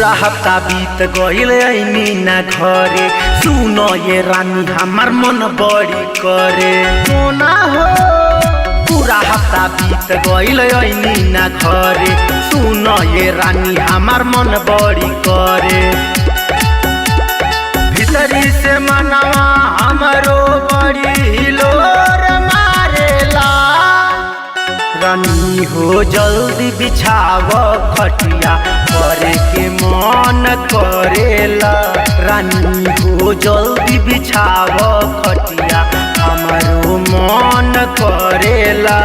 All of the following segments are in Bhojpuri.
पूरा हफ्ता बीत गईल ऐनी ना घरे। सुनो ये रानी हमार मन बड़ी करे। सोना हो पूरा हफ्ता बीत गईल ऐनी ना घरे। सुनो ये रानी हमार मन बड़ी करे। भीतरी से मनवा हमरो बड़ी लोर मारेला। रानी हो जल्दी बिछाव खटिया करे के मन करेला। रानी हो जल्दी बिछाव खटिया हमरो मन करेला।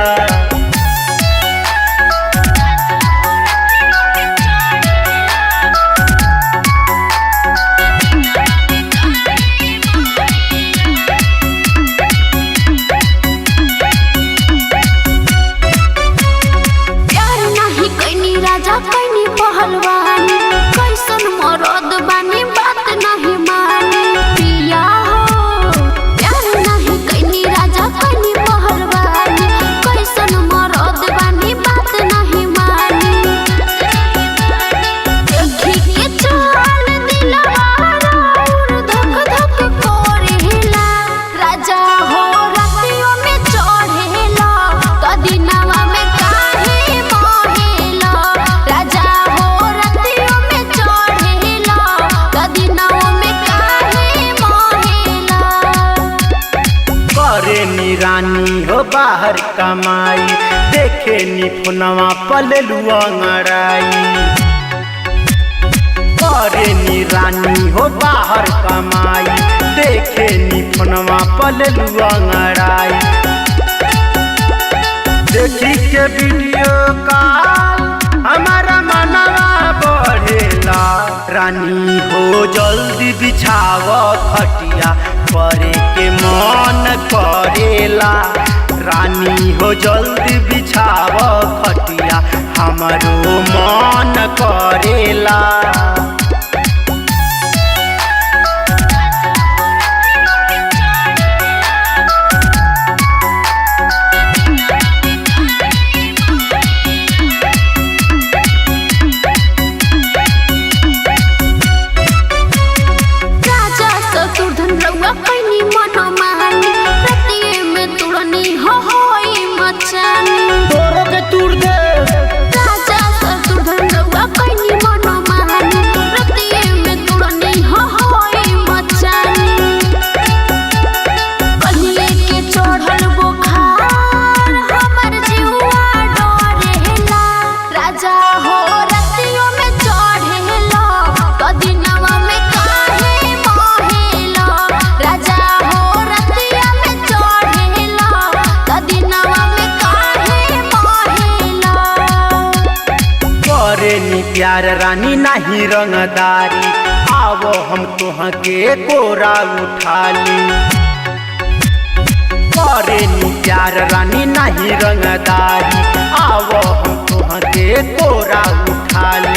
कैनी पहलवानी कैसन मरद बानी बात नहीं मानी। पिया हो प्यार नहीं कैनी राजा कैनी पहलवानी कैसन मरद बानी बात नहीं मानी। देखी के चाल दिलवा और धक धक करेला। राजा हो रातियों में चढ़ेला तो दिनवा में रानी हो बाहर कमाई देखे नी फोनवा पललुआ अंगड़ाई। करे नी रानी हो बाहर कमाई देखे नी फोनवा पललुआ अंगड़ाई। देखी के वीडियो कॉल हमारा मनवा बढ़ेला। रानी हो जल्दी बिछाव खटिया करे के मन करेला। रानी हो जल्दी बिछाव खटिया हमरो मन करेला। कैनी मन मानी रतिये में तुड़नी हो होई मचानी। तोरो के तुड़ दे राजा ससुरधन रउआ कैनी मन मानी रतिये में तुड़नी हो होई मचानी। कलिए के चढ़ल बुखार हमर जीवा डरेला। राजा हो रतियों में चढ़ेला तो दिनवा में प्यार रानी नहीं रंगदारी। आवो हम तुह के कोरा उठाली। करे नी प्यार रानी नहीं रंगदारी। आवो हम तुह के कोरा उठाली।